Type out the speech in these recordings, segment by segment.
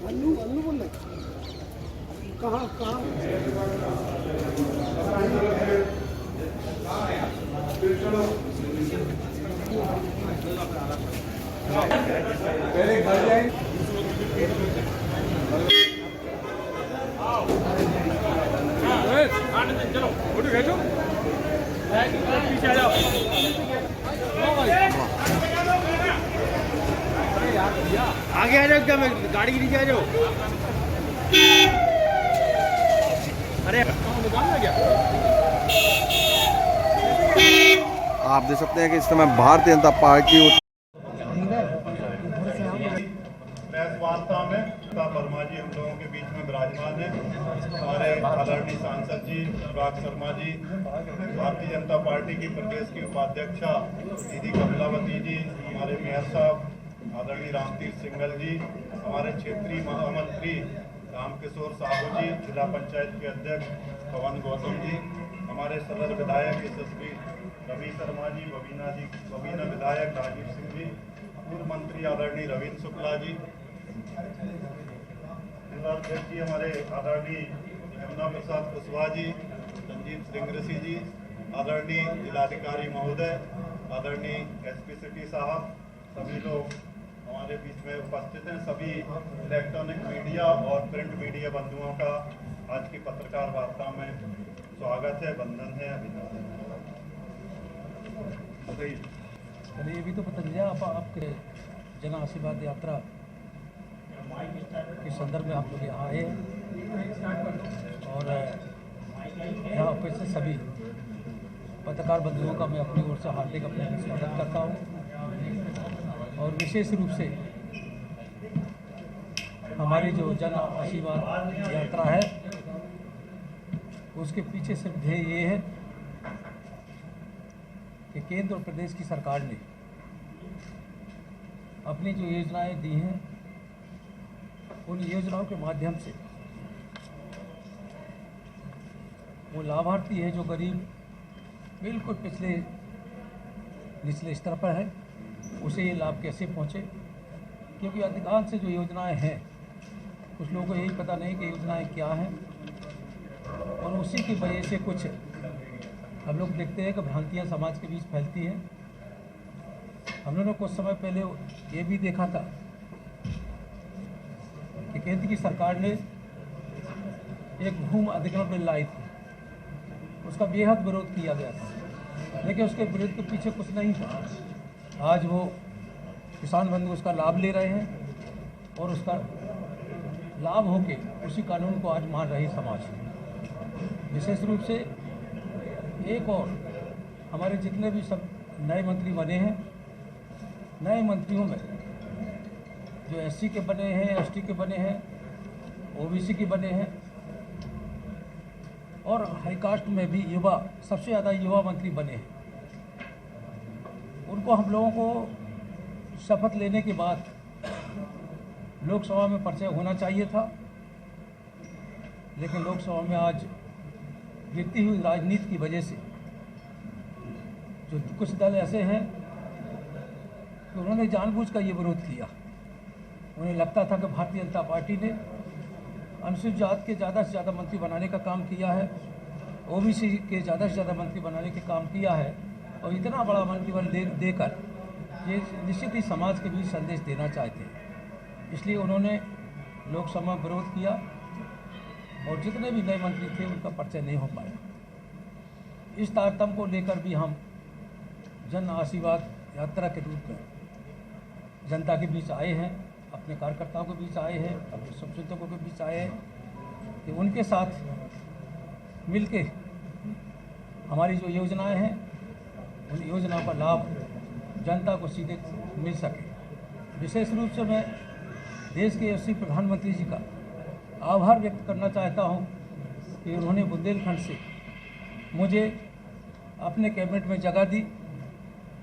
अन्नू अन्नू बोल रहे कहाँ कहाँ पहले घर जाए चलो फोटो खींचो पीछे आ जाओ आगे आ जाओ क्या मैं गाड़ी के नीचे आ जाओ अरे क्या आप देख सकते हैं कि इस समय भारतीय जनता पार्टी प्रेस वार्ता में वर्मा जी हम लोगों के बीच में विराजमान है। हमारे आदरणीय सांसद जी अनुराग शर्मा जी, भारतीय जनता पार्टी की प्रदेश की उपाध्यक्षा दीदी कमलावती जी, हमारे मेयर साहब आदरणीय रामतीर्थ सिंघल जी, हमारे क्षेत्रीय महामंत्री रामकिशोर साहू जी, जिला पंचायत के अध्यक्ष पवन गौतम जी, हमारे सदर विधायक यशस्वी रवि शर्मा जी, बबीना विधायक राजीव सिंह जी, पूर्व मंत्री आदरणीय रविंद्र शुक्ला जी, जिलाध्यक्ष जी हमारे आदरणीय यमुना प्रसाद कुशवाहा जी, संजीव सिंह जी, आदरणीय जिलाधिकारी महोदय, आदरणीय एसपी सिटी साहब, सभी लोग हमारे बीच में उपस्थित हैं। सभी इलेक्ट्रॉनिक मीडिया और प्रिंट मीडिया बंधुओं का आज की पत्रकार वार्ता में स्वागत है, वंदन है, अभिनंदन है। चलिए ये भी तो पता चलिए आपके जन आशीर्वाद यात्रा के संदर्भ में आप लोग यहाँ आए और यहाँ पे से सभी पत्रकार बंधुओं का मैं अपनी ओर से हार्दिक अपने स्वागत करता हूँ और विशेष रूप से हमारी जो जन आशीर्वाद यात्रा है उसके पीछे सिर्फ ध्येय ये है कि केंद्र और प्रदेश की सरकार ने अपनी जो योजनाएं दी हैं उन योजनाओं के माध्यम से वो लाभार्थी है जो गरीब बिल्कुल पिछले निचले स्तर पर है उसे ये लाभ कैसे पहुँचे, क्योंकि अधिकांश जो योजनाएं हैं कुछ लोगों को यही पता नहीं कि योजनाएं क्या हैं और उसी की वजह से कुछ हम लोग देखते हैं कि भ्रांतियाँ समाज के बीच फैलती हैं। हम लोगों ने कुछ समय पहले ये भी देखा था कि केंद्र की सरकार ने एक भूमि अधिग्रहण बिल लाई थी, उसका बेहद विरोध किया गया था, लेकिन उसके विरोध के पीछे कुछ नहीं था। आज वो किसान बंधु उसका लाभ ले रहे हैं और उसका लाभ होके उसी कानून को आज मान रही समाज। विशेष रूप से एक और हमारे जितने भी सब नए मंत्री बने हैं, नए मंत्रियों में जो एससी के बने हैं, एसटी के बने हैं, ओबीसी के बने हैं और हाईकास्ट में भी युवा, सबसे ज़्यादा युवा मंत्री बने हैं। उनको हम लोगों को शपथ लेने के बाद लोकसभा में परिचय होना चाहिए था, लेकिन लोकसभा में आज गिरती हुई राजनीति की वजह से जो कुछ दल ऐसे हैं कि उन्होंने जानबूझकर ये विरोध किया। उन्हें लगता था कि भारतीय जनता पार्टी ने अनुसूचित जाति के ज़्यादा से ज़्यादा मंत्री बनाने का काम किया है, ओबीसी के ज़्यादा से ज़्यादा मंत्री बनाने के काम किया है और इतना बड़ा मंत्रिबल देकर ये निश्चित ही समाज के बीच संदेश देना चाहते हैं। इसलिए उन्होंने लोकसभा में विरोध किया और जितने भी नए मंत्री थे उनका परिचय नहीं हो पाया। इस तारतम्य को लेकर भी हम जन आशीर्वाद यात्रा के रूप में जनता के बीच आए हैं, अपने कार्यकर्ताओं के बीच आए हैं, अपने शुभचिंतकों के बीच आए हैं कि उनके साथ मिलके हमारी जो योजनाएं हैं उन योजनाओं का लाभ जनता को सीधे मिल सके। विशेष रूप से मैं देश के यशस्वी प्रधानमंत्री जी का आभार व्यक्त करना चाहता हूं कि उन्होंने बुंदेलखंड से मुझे अपने कैबिनेट में जगह दी,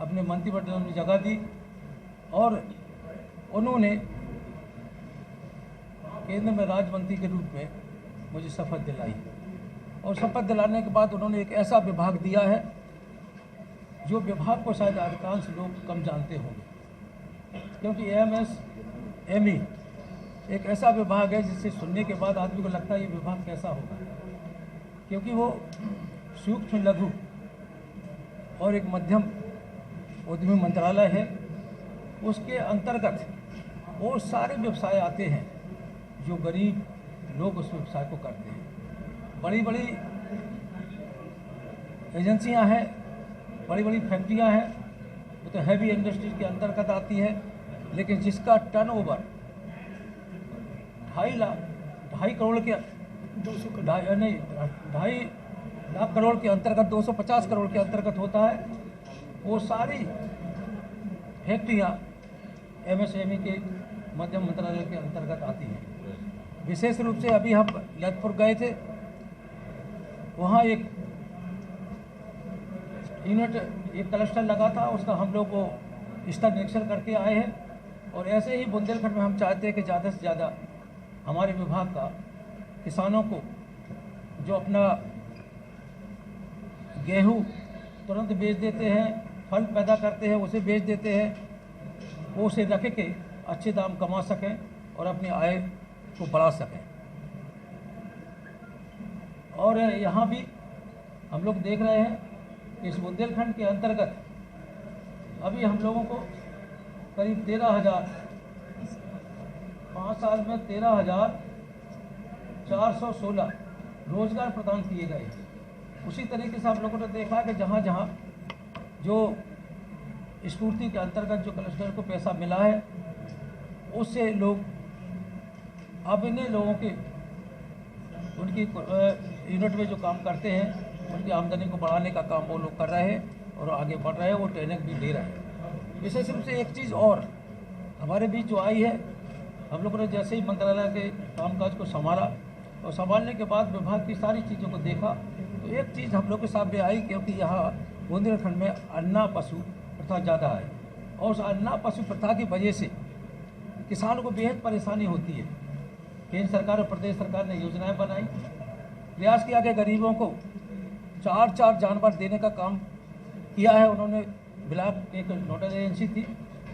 अपने मंत्रिमंडल में जगह दी और उन्होंने केंद्र में राज्य मंत्री के रूप में मुझे शपथ दिलाई और शपथ दिलाने के बाद उन्होंने एक ऐसा विभाग दिया है जो विभाग को शायद अधिकांश लोग कम जानते होंगे, क्योंकि एएमएस, एमई एक ऐसा विभाग है जिससे सुनने के बाद आदमी को लगता है ये विभाग कैसा होगा, क्योंकि वो सूक्ष्म लघु और एक मध्यम उद्यमी मंत्रालय है। उसके अंतर्गत वो सारे व्यवसाय आते हैं जो गरीब लोग उस व्यवसाय को करते हैं। बड़ी बड़ी एजेंसियां हैं, बड़ी बड़ी फैक्ट्रियां हैं, वो तो हैवी इंडस्ट्रीज के अंतर्गत आती है, लेकिन जिसका टर्नओवर 2.5 करोड़ के 2.5 लाख करोड़ के अंतर्गत 250 करोड़ के अंतर्गत होता है, वो सारी फैक्ट्रियाँ MSME के मध्यम मंत्रालय के अंतर्गत आती हैं। विशेष रूप से अभी हम ललितपुर गए थे, वहाँ एक यूनिट, एक क्लस्टर लगा था, उसका हम लोग वो स्तर निरीक्षण करके आए हैं। और ऐसे ही बुंदेलखंड में हम चाहते हैं कि ज़्यादा से ज़्यादा हमारे विभाग का किसानों को जो अपना गेहूँ तुरंत बेच देते हैं, फल पैदा करते हैं उसे बेच देते हैं, वो उसे रख के अच्छे दाम कमा सकें और अपनी आय को बढ़ा सकें। और यहाँ भी हम लोग देख रहे हैं कि इस बुंदेलखंड के अंतर्गत अभी हम लोगों को करीब 13,000, 5 साल में 13,416 रोजगार प्रदान किए गए। उसी तरीके से हम लोगों ने देखा कि जहाँ जहाँ जो स्फूर्ति के अंतर्गत जो क्लस्टर को पैसा मिला है, उससे लोग अब इन्हें लोगों के उनकी यूनिट में जो काम करते हैं उनकी आमदनी को बढ़ाने का काम वो लोग कर रहे हैं और आगे बढ़ रहे हैं, वो ट्रेनिंग भी दे रहे हैं। विशेष रूप से एक चीज़ और हमारे बीच जो आई है, हम लोगों ने जैसे ही मंत्रालय के कामकाज को संभाला और संभालने के बाद विभाग की सारी चीज़ों को देखा, तो एक चीज़ हम लोग के सामने आई, क्योंकि यहाँ बुंदेलखंड में अन्ना पशु प्रथा ज़्यादा है और उस अन्ना पशु प्रथा की वजह से किसानों को बेहद परेशानी होती है। केंद्र सरकार और प्रदेश सरकार ने योजनाएं बनाई, प्रयास किया कि गरीबों को 4 जानवर देने का काम किया है। उन्होंने बिलाप एक नोडल एजेंसी थी,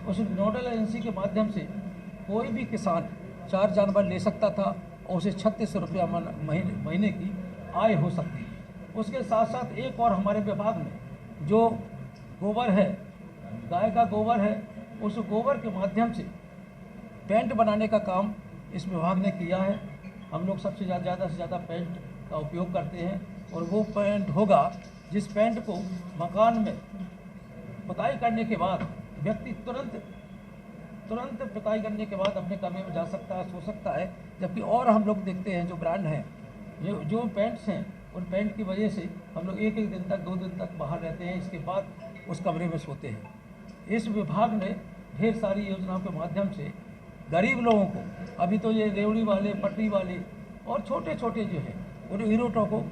उस नोडल एजेंसी के माध्यम से कोई भी किसान 4 जानवर ले सकता था और उसे 3600 रुपया महीने की आय हो सकती है। उसके साथ साथ एक और हमारे विभाग में जो गोबर है, गाय का गोबर है, उस गोबर के माध्यम से पेंट बनाने का काम इस विभाग ने किया है। हम लोग सबसे ज़्यादा से ज़्यादा पेंट का उपयोग करते हैं और वो पेंट होगा जिस पेंट को मकान में पुताई करने के बाद व्यक्ति तुरंत पुताई करने के बाद अपने कमरे में जा सकता है, सो सकता है। जबकि और हम लोग देखते हैं जो ब्रांड हैं, जो पेंट्स हैं, उन पेंट की वजह से हम लोग एक दिन तक 2 दिन तक बाहर रहते हैं, इसके बाद उस कमरे में सोते हैं। इस विभाग ने ढेर सारी योजनाओं के माध्यम से गरीब लोगों को, अभी तो ये रेवड़ी वाले, पटरी वाले और छोटे छोटे जो हैं उन यूनिटों को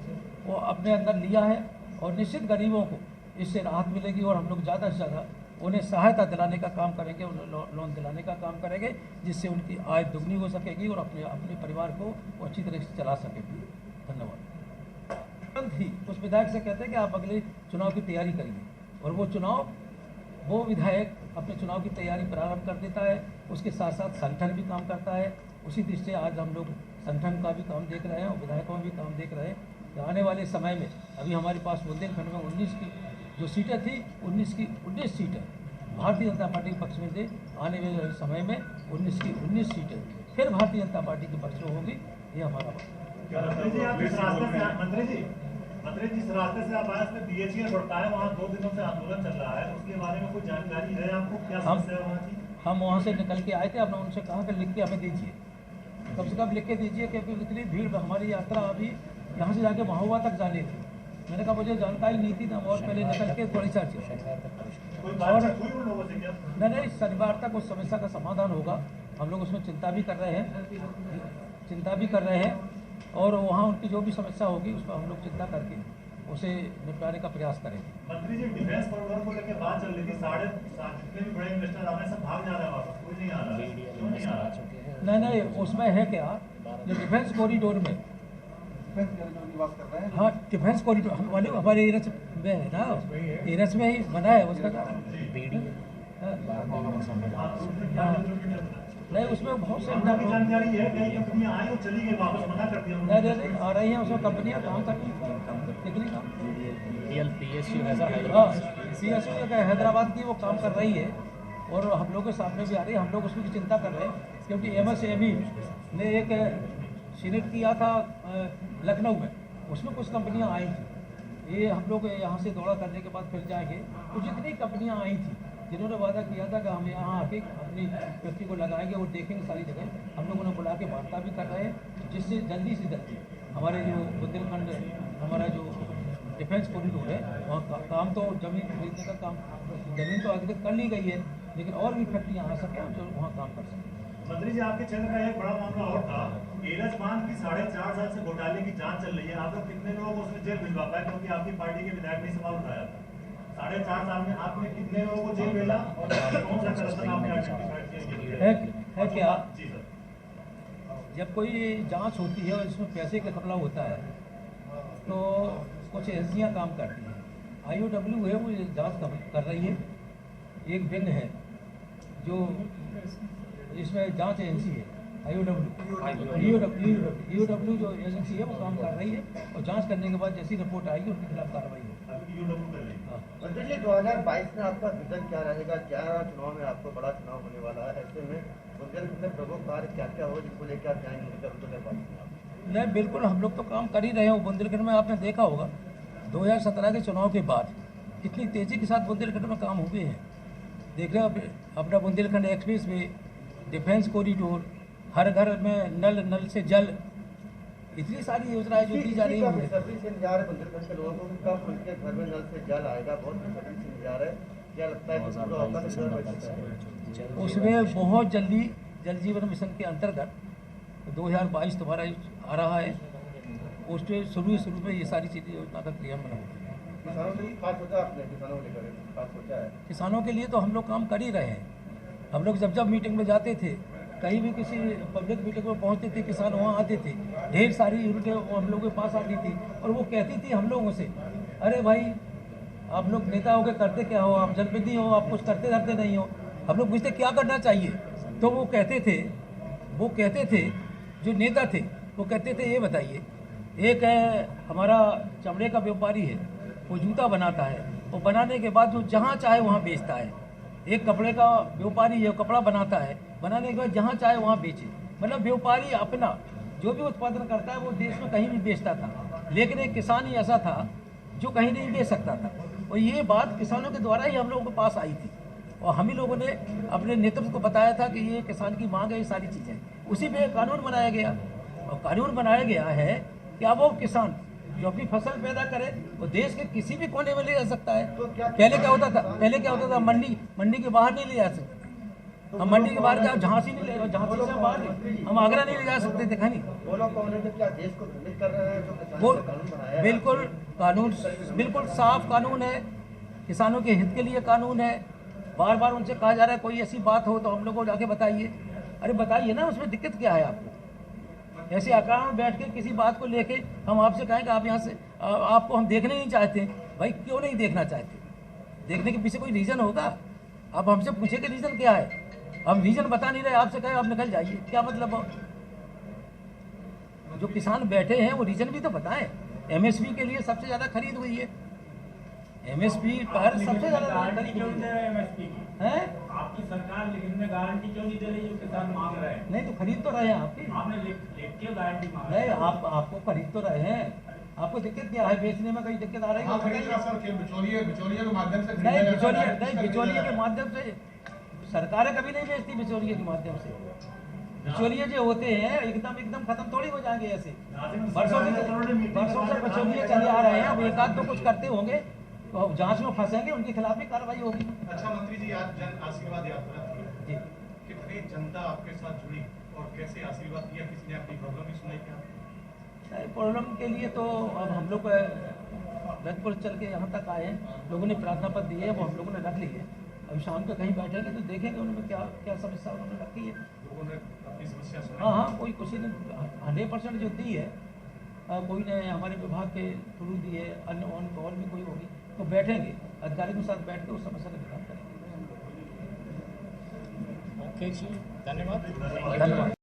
वो अपने अंदर लिया है और निश्चित गरीबों को इससे राहत मिलेगी और हम लोग ज़्यादा से ज़्यादा उन्हें सहायता दिलाने का काम करेंगे, उन्हें लोन दिलाने का काम करेंगे, जिससे उनकी आय दुगनी हो सकेगी और अपने परिवार को वो अच्छी तरह से चला सकेगी। धन्यवाद। तुरंत ही उस विधायक से कहते हैं कि आप अगले चुनाव की तैयारी करिए, और वो विधायक अपने चुनाव की तैयारी प्रारंभ कर देता है। उसके साथ साथ संगठन भी काम करता है। उसी दृष्टि से आज हम लोग संगठन का भी काम देख रहे हैं और विधायकों में भी काम देख रहे हैं कि आने वाले समय में अभी हमारे पास बुंदेलखंड में 19 की जो सीटें थी, 19 की 19 सीटें भारतीय जनता पार्टी के पक्ष में से, आने वाले समय में 19 की 19 सीटें फिर भारतीय जनता पार्टी के पक्ष में होगी। ये हमारा बात। मंत्री जिस रास्ते से आप आए उसमें BHEL बढ़ता है, वहाँ 2 दिनों से आंदोलन चल रहा है, उसके बारे में कुछ जानकारी है आपको? क्या समस्या है वहाँ की? हम वहाँ से निकल के आए थे, हमने उनसे कहा कि लिख के हमें दीजिए, कम से कम लिख के दीजिए, क्योंकि इतनी भीड़, हमारी यात्रा अभी यहाँ से जाके महोबा तक जानी थी। मैंने कहा मुझे जानकारी नहीं थी, और पहले निकल के थोड़ी सा और नहीं, शनिवार तक उस समस्या का समाधान होगा। हम लोग उसमें चिंता भी कर रहे हैं और वहाँ उनकी जो भी समस्या होगी उस पर हम लोग चिंता करके उसे निपटाने का प्रयास करेंगे। मंत्री जी, डिफेंस कॉरिडोर को लेकर बात चल रही थी, 7.5 जितने भी बड़े इन्वेस्टर आ रहे हैं सब भाग जा रहे हैं वापस, कोई नहीं आ रहा है, क्यों नहीं आ रहा? नहीं, उसमें है क्या, जो डिफेंस कॉरिडोर में, हाँ डिफेंस कॉरिडोर हमारे एरस में है ना, एरस में ही बना है उसका। नहीं, उसमें बहुत से आपकी जानकारी है कई कंपनियां आई और चली गई, वापस मना कर दिया उन्होंने। नहीं आ रही हैं, उसमें कंपनियां काम कर रही हैं, टेक्निकल काम। PSU है सर हाँ, हैदराबाद। CSU हैदराबाद की वो काम कर रही है और हम लोग के सामने भी आ रही है। हम लोग उसकी भी चिंता कर रहे हैं क्योंकि MSME ने एक सीनेट किया था लखनऊ में, उसमें कुछ कंपनियां आई थी। ये हम लोग यहाँ से दौरा करने के बाद फिर जाएंगे तो जितनी कंपनियां आई थी जिन्होंने वादा किया था कि हम यहाँ आके अपनी व्यक्ति को लगाएंगे और देखेंगे सारी जगह, हम लोग उन्हें बुला के वार्ता भी कर रहे हैं जिससे जल्दी से जल्दी हमारे जो बुंदेलखंड हमारा जो डिफेंस कॉरिडोर है वहाँ काम तो जमीन खरीदने का काम, जमीन तो अभी तक कर ली गई है लेकिन और भी फैक्ट्रियाँ आ सकें हम जो वहाँ काम कर सकें। मंत्री जी, आपके क्षेत्र का एक बड़ा मामला और था, एलएच बांध की 4.5 साल से घोटाले की जांच चल रही है। आप लोग कितने लोग उसमें जेल भिजवा पाए, क्योंकि आपकी पार्टी के विधायक ने सवाल उठाया था। 4.5 साल में आपने कितने लोगों को जेल भेजा और कौन सा करप्शन आपने आइडेंटिफाई किया? है क्या? जी सर। जब कोई जांच होती है और इसमें पैसे का घपला होता है तो कुछ एजेंसियां काम करती हैं। IOW है वो जांच कर रही है, एक विंग है जो इसमें जांच एजेंसी है IOW जो एजेंसी है वो काम कर रही है और जांच करने के बाद जैसी रिपोर्ट आएगी उनके खिलाफ कार्रवाई होगी। मंत्री जी 2022 में आपका विजन क्या रहेगा? क्या चुनाव में आपको बड़ा चुनाव होने वाला है, ऐसे में बुंदेलखंड में प्रमुख कार्य क्या क्या हो जिसको लेकर आप जाएंगे? नहीं, बिल्कुल हम लोग तो काम कर ही रहे हैं। बुंदेलखंड में आपने देखा होगा 2017 के चुनाव के बाद कितनी तेज़ी के साथ बुंदेलखंड में काम हुए हैं। देख रहे हो अपना Bundelkhand expressway, defence corridor, हर घर में नल से जल, इतनी सारी योजनाएं जो दी जा रही है। बेसब्री से इंतजार है बुंदेलखंड के लोगों को कि कब उनके घर में नल से जल आएगा, बहुत बेसब्री से इंतजार है। क्या लगता है कि पूरा होगा तो उसमें बहुत जल्दी जल जीवन मिशन के अंतर्गत 2022 तुम्हारा आ रहा है, उसके शुरू में ये सारी चीज़ें योजना का क्रियान्वयन होगा। किसानों के लिए खास सोचा आपने, किसानों को लेकर खास सोचा है? किसानों के लिए तो हम लोग काम कर ही रहे हैं। हम लोग जब मीटिंग में जाते थे, कहीं भी किसी पब्लिक मीटिंग में पहुंचते थे, किसान वहाँ आते थे, ढेर सारी यूनिटें हम लोगों के पास आती थी और वो कहती थी हम लोगों से, अरे भाई आप लोग नेता हो के करते क्या हो, आप जनप्रतिनिधि हो, आप कुछ करते धरते नहीं हो। हम लोग पूछते क्या करना चाहिए, तो वो कहते थे जो नेता थे वो कहते थे ये बताइए, एक है हमारा चमड़े का व्यापारी है, वो जूता बनाता है, वो बनाने के बाद जो जहाँ चाहे वहाँ बेचता है। एक कपड़े का व्यापारी है, कपड़ा बनाता है, बनाने के बाद जहाँ चाहे वहाँ बेचे। मतलब व्यापारी अपना जो भी उत्पादन करता है वो देश में कहीं भी बेचता था, लेकिन एक किसान ही ऐसा था जो कहीं नहीं बेच सकता था। और ये बात किसानों के द्वारा ही हम लोगों के पास आई थी और हम ही लोगों ने अपने नेतृत्व को बताया था कि ये किसान की मांग है, ये सारी चीज़ें। उसी में कानून बनाया गया और कानून बनाया गया है कि अब वो किसान जो अपनी फसल पैदा करे वो देश के किसी भी कोने में ले जा सकता है। पहले क्या होता था मंडी के बाहर नहीं ले जा सकते। हम मंडी के बाहर क्या झांसी नहीं ले, झांसी से बाहर हम आगरा नहीं ले जा सकते थे। खानी वो बिल्कुल कानून बिल्कुल साफ कानून है, किसानों के हित के लिए कानून है। बार बार उनसे कहा जा रहा है कोई ऐसी बात हो तो हम लोग को जाके बताइए। अरे बताइए ना, उसमें दिक्कत क्या है आपको? ऐसे आकार में बैठ के किसी बात को लेके हम आपसे कहें कि आप यहाँ से आपको हम देखने नहीं चाहते। भाई क्यों नहीं देखना चाहते? देखने के पीछे कोई रीज़न होगा। आप हमसे पूछे कि रीज़न क्या है, हम रीज़न बता नहीं रहे, आपसे कहें आप निकल जाइए, क्या मतलब हो? जो किसान बैठे हैं वो रीज़न भी तो बताएं। MSP के लिए सबसे ज़्यादा खरीद हुई है, MSP पर सबसे ज़्यादा गारंटी क्यों दे रहे हैं MSP की? है आपकी सरकार लिखित में गारंटी क्यों नहीं दे रही जो किसान मांग रहे हैं? नहीं तो खरीद तो रहे हैं आपकी। आपने लिख के गारंटी मांग नहीं, आपको खरीद तो रहे हैं। आपको दिक्कत क्या है? बेचने में कोई दिक्कत आ रही है? बिचौलिए के माध्यम से नहीं, बिचौलिए के माध्यम से सरकारें कभी नहीं बेचती। बिचौलिए के माध्यम से बिचौलिए जो होते हैं एकदम खत्म थोड़ी हो जाएंगे। ऐसे वर्षों से बिचौलिए चले आ रहे हैं, अब एक आध तो कुछ करते होंगे तो अब जांच में फंसेंगे, उनके खिलाफ भी कार्रवाई होगी। अच्छा मंत्री जी, आज जन आशीर्वाद यात्रा थी, कितनी जनता आपके साथ जुड़ी और कैसे आशीर्वाद दिया? किसी ने अपनी प्रॉब्लम भी सुनाई क्या? प्रॉब्लम के लिए तो अब हम लोग रंगपुर चल के यहाँ तक आए हैं, लोगों ने प्रार्थना पत्र दी है, वो हम लोगों ने रख ली है। अभी शाम को कहीं बैठेंगे तो देखेंगे उन्होंने क्या समस्या उन्होंने रखी है। लोगों ने अपनी समस्या सुनाई? हाँ, कोई किसी ने 100% जो दी है, कोई ने हमारे विभाग के थ्रू दी है, अन्य ऑन कॉल भी कोई होगी तो बैठेंगे, अधिकारी के साथ बैठ के उस समस्या का निदान करेंगे। ओके जी। धन्यवाद। धन्यवाद।